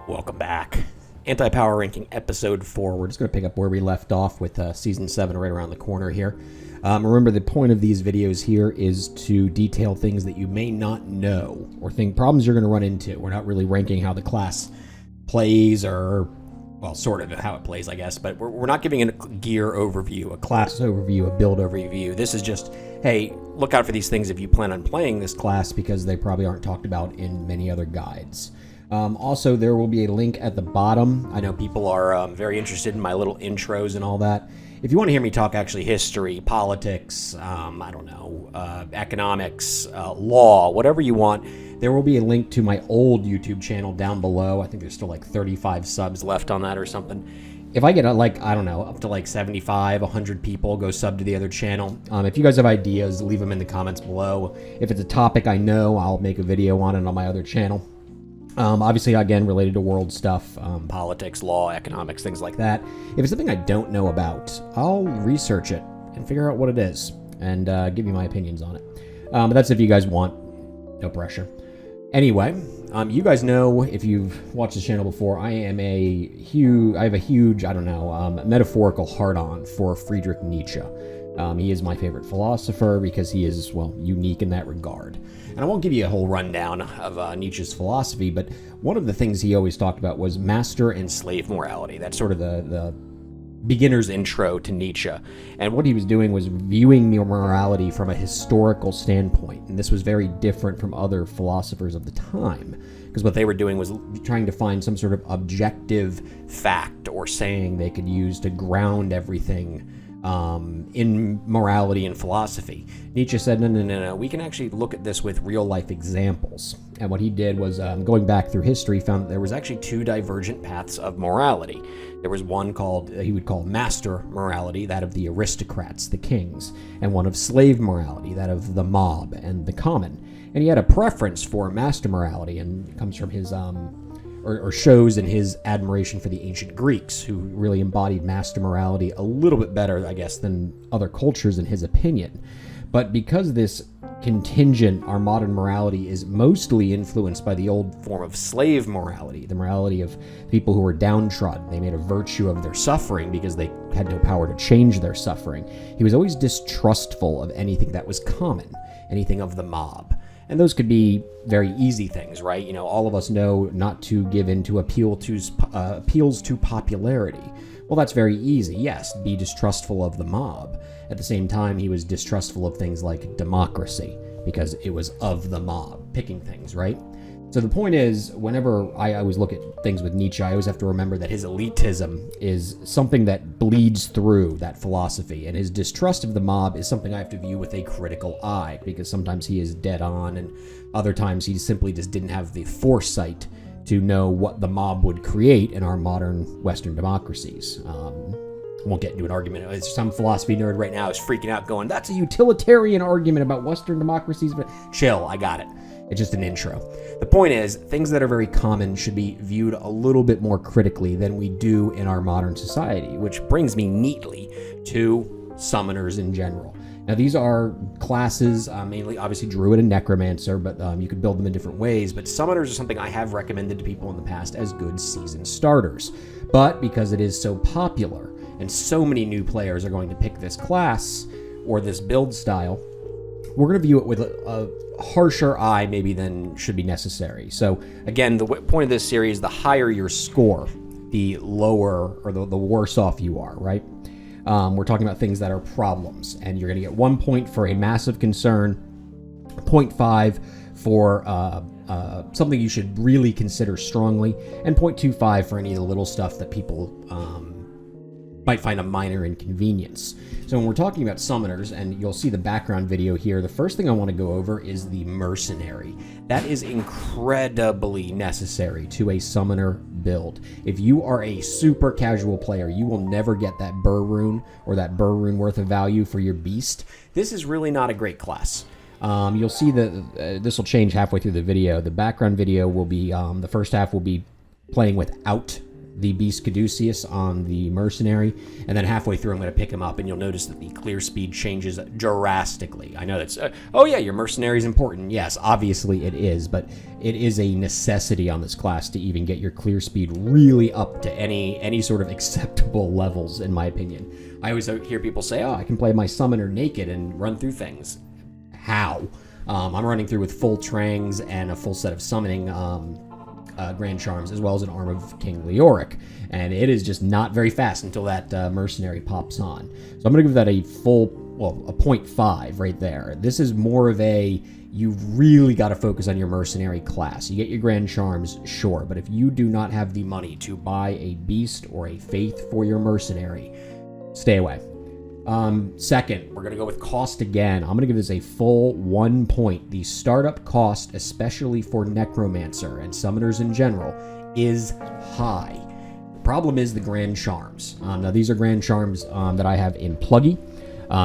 Welcome back. Anti-Power Ranking Episode 4. We're just going to pick up where we left off with Season 7 right around the corner here. Remember, the point of these videos here is to detail things that you may not know or problems you're going to run into. We're not really ranking how the class plays or, well, sort of how it plays, I guess, but we're not giving a gear overview, a class overview, a build overview. This is just, hey, look out for these things if you plan on playing this class because they probably aren't talked about in many other guides. Also, there will be a link at the bottom. I know people are very interested in my little intros and all that. If you want to hear me talk actually history, politics, I don't know, economics, law, whatever you want, there will be a link to my old YouTube channel down below. I think there's still like 35 subs left on that or something. If I get I don't know, up to like 75, 100 people go sub to the other channel. If you guys have ideas, leave them in the comments below. If it's a topic I know, I'll make a video on it on my other channel. Obviously, again, related to world stuff, politics, law, economics, things like that. If it's something I don't know about, I'll research it and figure out what it is and give you my opinions on it. But that's if you guys want. No pressure. Anyway, you guys know, if you've watched this channel before, I have a huge, I don't know, metaphorical heart-on for Friedrich Nietzsche. He is my favorite philosopher because he is, well, unique in that regard. And I won't give you a whole rundown of Nietzsche's philosophy, but one of the things he always talked about was master and slave morality. That's sort of the beginner's intro to Nietzsche. And what he was doing was viewing morality from a historical standpoint. And this was very different from other philosophers of the time, because what they were doing was trying to find some sort of objective fact or saying they could use to ground everything in morality and philosophy. Nietzsche said, no, we can actually look at this with real-life examples. And what he did was, going back through history, found that there was actually two divergent paths of morality. There was one called, he would call master morality, that of the aristocrats, the kings, and one of slave morality, that of the mob and the common. And he had a preference for master morality, and it comes from his or shows in his admiration for the ancient Greeks, who really embodied master morality a little bit better, I guess, than other cultures in his opinion. But because this contingent, our modern morality, is mostly influenced by the old form of slave morality, the morality of people who were downtrodden. They made a virtue of their suffering because they had no power to change their suffering. He was always distrustful of anything that was common, anything of the mob. And those could be very easy things, right? You know, all of us know not to give in to appeals to popularity. Well, that's very easy. Yes, be distrustful of the mob. At the same time, he was distrustful of things like democracy because it was of the mob, picking things, right? So the point is, whenever I always look at things with Nietzsche, I always have to remember that his elitism is something that bleeds through that philosophy, and his distrust of the mob is something I have to view with a critical eye, because sometimes he is dead on, and other times he simply just didn't have the foresight to know what the mob would create in our modern Western democracies. I won't get into an argument. Some philosophy nerd right now is freaking out going, that's a utilitarian argument about Western democracies, but chill, I got it. It's just an intro. The point is, things that are very common should be viewed a little bit more critically than we do in our modern society, which brings me neatly to summoners in general. Now, these are classes, mainly obviously Druid and Necromancer, but you could build them in different ways. But summoners are something I have recommended to people in the past as good season starters. But because it is so popular and so many new players are going to pick this class or this build style, we're going to view it with a harsher eye maybe than should be necessary. So again, the point of this series, the higher your score, the lower or the worse off you are, right? We're talking about things that are problems, and you're going to get 1 point for a massive concern, 0.5 for something you should really consider strongly, and 0.25 for any of the little stuff that people might find a minor inconvenience. So when we're talking about summoners, and you'll see the background video here, the first thing I want to go over is the mercenary. That is incredibly necessary to a summoner build. If you are a super casual player, you will never get that burr rune or that burr rune worth of value for your beast. This is really not a great class. You'll see that this will change halfway through the video. The background video will be, the first half will be playing without the Beast Caduceus on the Mercenary, and then halfway through I'm going to pick him up, and you'll notice that the clear speed changes drastically. I know that's, oh yeah, your Mercenary is important. Yes, obviously it is, but it is a necessity on this class to even get your clear speed really up to any sort of acceptable levels, in my opinion. I always hear people say, oh, I can play my Summoner naked and run through things. How? I'm running through with full Trangs and a full set of summoning Grand Charms, as well as an Arm of King Leoric, and it is just not very fast until that Mercenary pops on. So I'm going to give that a full, well, a 0.5 right there. This is more of a, you've really got to focus on your Mercenary class. You get your Grand Charms, sure, but if you do not have the money to buy a Beast or a Faith for your Mercenary, stay away. Second, we're going to go with cost again. I'm going to give this a full 1 point. The startup cost, especially for Necromancer and Summoners in general, is high. The problem is the Grand Charms. Now, these are Grand Charms that I have in Pluggy,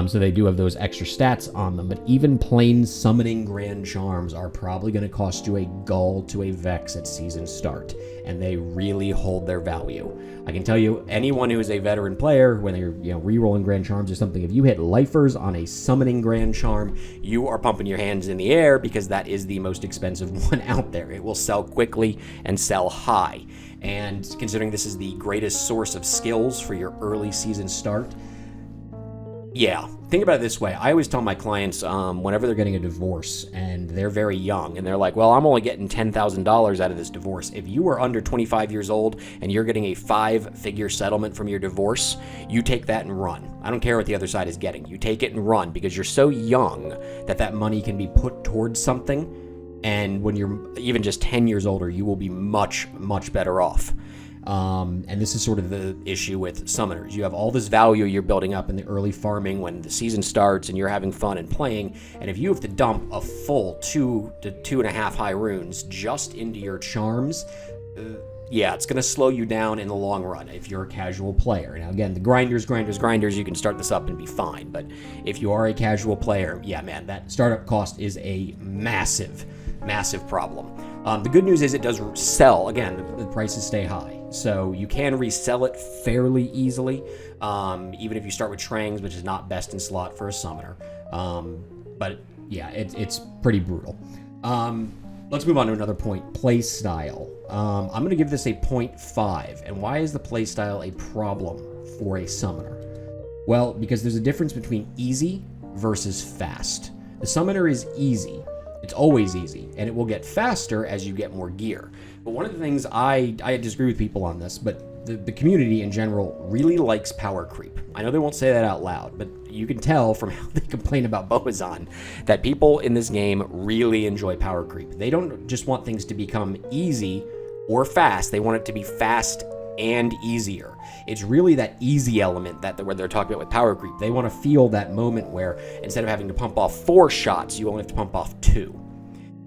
so they do have those extra stats on them, but even plain summoning Grand Charms are probably going to cost you a Gull to a Vex at season start, and they really hold their value. I can tell you, anyone who is a veteran player, when you're re-rolling Grand Charms or something, if you hit lifers on a summoning Grand Charm, you are pumping your hands in the air because that is the most expensive one out there. It will sell quickly and sell high. And considering this is the greatest source of skills for your early season start, yeah, think about it this way. I always tell my clients whenever they're getting a divorce and they're very young and they're like, well, I'm only getting $10,000 out of this divorce. If you are under 25 years old and you're getting a 5-figure settlement from your divorce, you take that and run. I don't care what the other side is getting. You take it and run because you're so young that that money can be put towards something. And when you're even just 10 years older, you will be much, much better off. And this is sort of the issue with Summoners. You have all this value you're building up in the early farming when the season starts and you're having fun and playing, and if you have to dump a full 2 to 2.5 high runes just into your charms, yeah, it's going to slow you down in the long run if you're a casual player. Now again, the grinders, you can start this up and be fine, but if you are a casual player, yeah man, that startup cost is a massive problem. The good news is it does sell. Again, the prices stay high, so you can resell it fairly easily, even if you start with Trangs, which is not best in slot for a summoner. But yeah, it's pretty brutal. Let's move on to another point, play style. I'm going to give this a 0.5, and why is the play style a problem for a summoner? Well, because there's a difference between easy versus fast. The summoner is easy. It's always easy, and it will get faster as you get more gear. But one of the things I disagree with people on this, but the community in general really likes power creep. I know they won't say that out loud, but you can tell from how they complain about Boazon that people in this game really enjoy power creep. They don't just want things to become easy or fast. They want it to be fast and easier. It's really that easy element that where they're talking about with power creep. They want to feel that moment where instead of having to pump off 4 shots, you only have to pump off 2.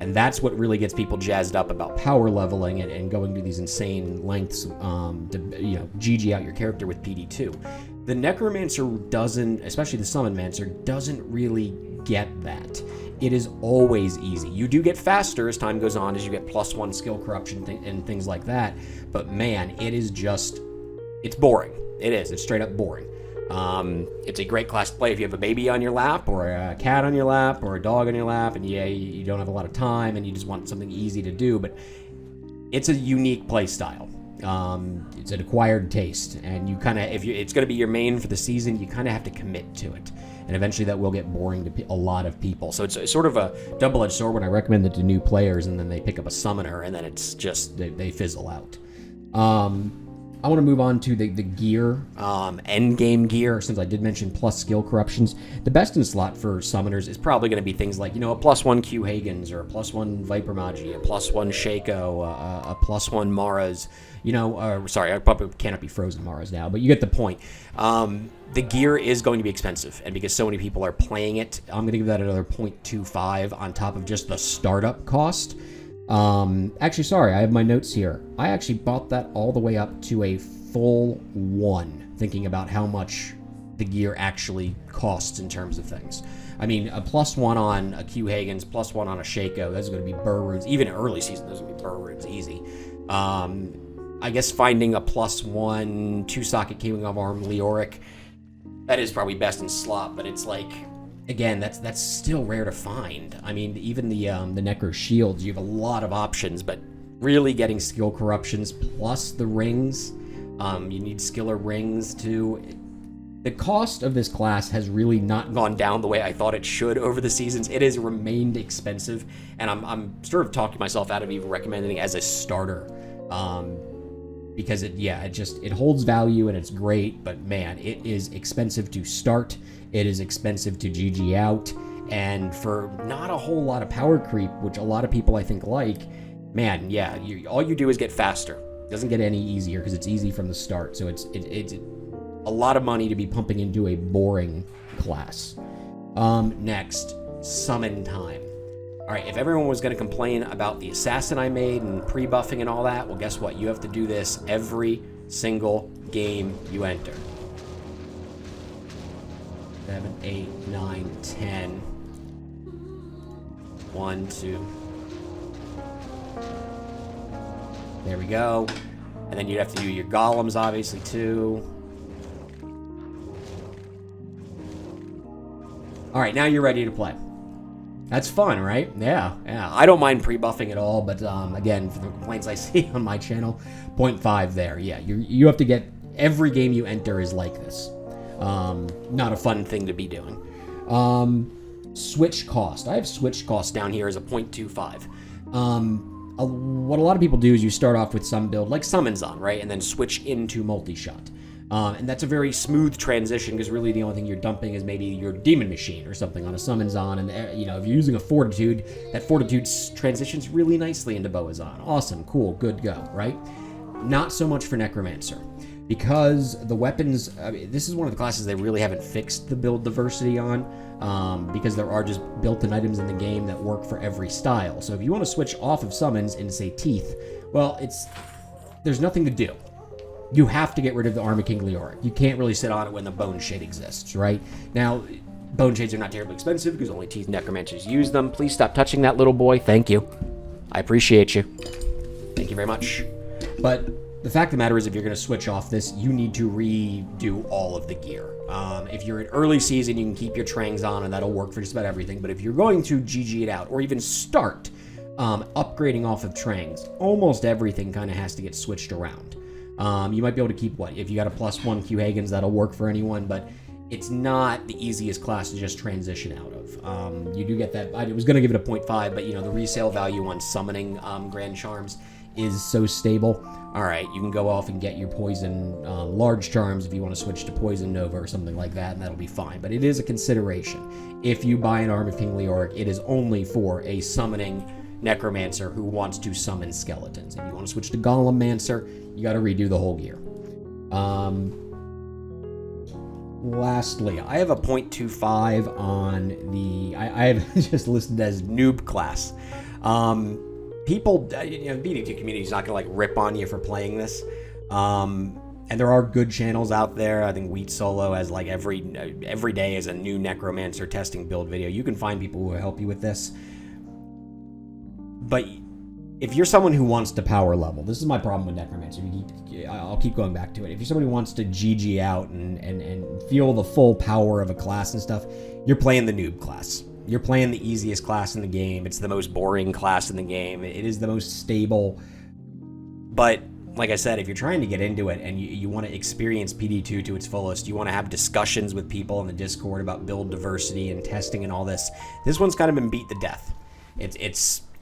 And that's what really gets people jazzed up about power leveling and going to these insane lengths to GG out your character with PD2. The Necromancer doesn't, especially the Summonmancer, doesn't really get that. It is always easy. You do get faster as time goes on, as you get +1 skill corruption and things like that, but man, it is just, it's boring. It is. It's straight up boring. It's a great class to play if you have a baby on your lap, or a cat on your lap, or a dog on your lap, and yeah, you don't have a lot of time, and you just want something easy to do, but it's a unique play style. It's an acquired taste, and you kind of, it's going to be your main for the season, you kind of have to commit to it, and eventually that will get boring to a lot of people. So it's sort of a double-edged sword when I recommend it to new players, and then they pick up a summoner, and then it's just, they fizzle out. I want to move on to the gear, end game gear, since I did mention plus skill corruptions. The best in slot for summoners is probably going to be things like, a +1 Q Hagens, or a +1 Viper Magi, a +1 Shaco, a +1 Maras, sorry, I probably cannot be frozen Maras now, but you get the point. The gear is going to be expensive, and because so many people are playing it, I'm going to give that another 0.25 on top of just the startup cost. Actually, sorry, I have my notes here. I actually bought that all the way up to a full 1, thinking about how much the gear actually costs in terms of things. I mean, a +1 on a Q Hagens, +1 on a Shaco, those are going to be burr runes. Even in early season, those are going to be burr runes easy. I guess finding a +1 2-socket King of Arm Leoric, that is probably best in slot, but it's like, again, that's still rare to find. I mean, even the Necro shields, you have a lot of options, but really getting skill corruptions plus the rings, you need skiller rings too. The cost of this class has really not gone down the way I thought it should over the seasons. It has remained expensive, and I'm sort of talking myself out of even recommending it as a starter, because it holds value and it's great, but man, it is expensive to start. It is expensive to GG out, and for not a whole lot of power creep, which a lot of people I think like, man, yeah, all you do is get faster. It doesn't get any easier because it's easy from the start, so it's a lot of money to be pumping into a boring class. Next, summon time. All right, if everyone was going to complain about the assassin I made and pre-buffing and all that, well, guess what? You have to do this every single game you enter. 7, 8, 9, 10. 1, 2. There we go. And then you'd have to do your golems, obviously, too. All right, now you're ready to play. That's fun, right? Yeah. I don't mind pre-buffing at all, but again, for the complaints I see on my channel, 0.5 there. Yeah, you have to get, every game you enter is like this. Not a fun thing to be doing. Switch cost. I have switch cost down here as a 0.25. What a lot of people do is you start off with some build, like Summons on, right? And then switch into multi-shot. And that's a very smooth transition because really the only thing you're dumping is maybe your Demon Machine or something on a Summons on. And, if you're using a Fortitude, that Fortitude transitions really nicely into Boazon. Awesome, cool, good go, right? Not so much for Necromancer. Because the weapons, this is one of the classes they really haven't fixed the build diversity on, because there are just built-in items in the game that work for every style. So if you want to switch off of Summons into, say, Teeth, well, there's nothing to do. You have to get rid of the Arm of King Leoric. You can't really sit on it when the Bone Shade exists, right? Now, Bone Shades are not terribly expensive because only Teeth Necromancers use them. Please stop touching that little boy. Thank you. I appreciate you. Thank you very much. But the fact of the matter is, if you're going to switch off this, you need to redo all of the gear. If you're in early season, you can keep your Trangs on, and that'll work for just about everything. But if you're going to GG it out, or even start upgrading off of Trangs, almost everything kind of has to get switched around. You might be able to keep, if you got a +1 Q Hagens, that'll work for anyone, but it's not the easiest class to just transition out of. You do get that. I was going to give it a 0.5, but the resale value on summoning Grand Charms is so stable. All right, you can go off and get your Poison Large Charms if you want to switch to Poison Nova or something like that, and that'll be fine. But it is a consideration. If you buy an Arm of King Leoric, it is only for a summoning Necromancer who wants to summon skeletons. If you want to switch to Golem Mancer, you got to redo the whole gear. Lastly, I have a 0.25 on the... I have just listed as noob class. People, the BD2 community is not going to rip on you for playing this. And there are good channels out there. I think Wheat Solo has every day is a new Necromancer testing build video. You can find people who will help you with this. But if you're someone who wants to power level, this is my problem with Necromancer. I'll keep going back to it. If you're somebody who wants to GG out and feel the full power of a class and stuff, you're playing the noob class. You're playing the easiest class in the game. It's the most boring class in the game. It is the most stable. But like I said, if you're trying to get into it and you want to experience PD2 to its fullest, you want to have discussions with people in the Discord about build diversity and testing and all this, this one's kind of been beat to death.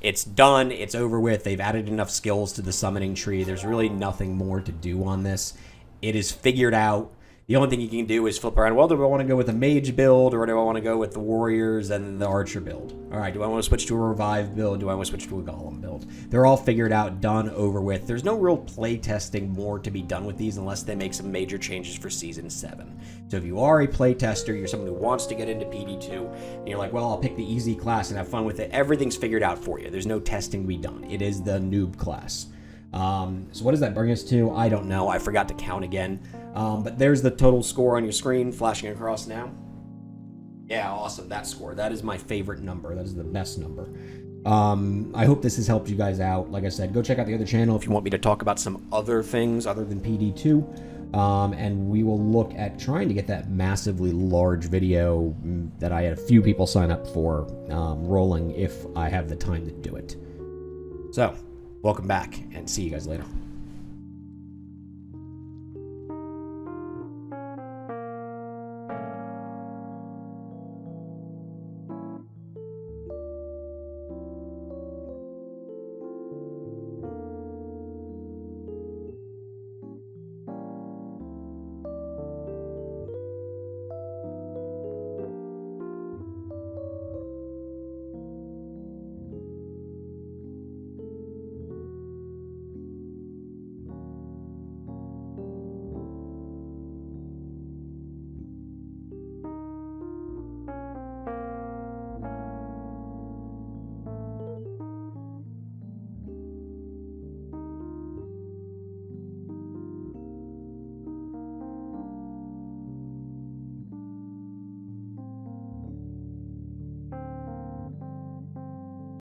It's done. It's over with. They've added enough skills to the summoning tree. There's really nothing more to do on this. It is figured out. The only thing you can do is flip around. Well, do I want to go with a mage build, or do I want to go with the warriors and the archer build? All right, do I want to switch to a revive build? Do I want to switch to a golem build? They're all figured out, done, over with. There's no real play testing more to be done with these unless they make some major changes for Season 7. So if you are a play tester, you're someone who wants to get into PD2, and you're like, well, I'll pick the easy class and have fun with it. Everything's figured out for you. There's no testing to be done. It is the noob class. So what does that bring us to? I don't know. I forgot to count again. But there's the total score on your screen, flashing across now. Yeah, awesome. That score. That is my favorite number. That is the best number. I hope this has helped you guys out. Like I said, go check out the other channel if you want me to talk about some other things other than PD2. And we will look at trying to get that massively large video that I had a few people sign up for rolling if I have the time to do it. So, welcome back, and see you guys later.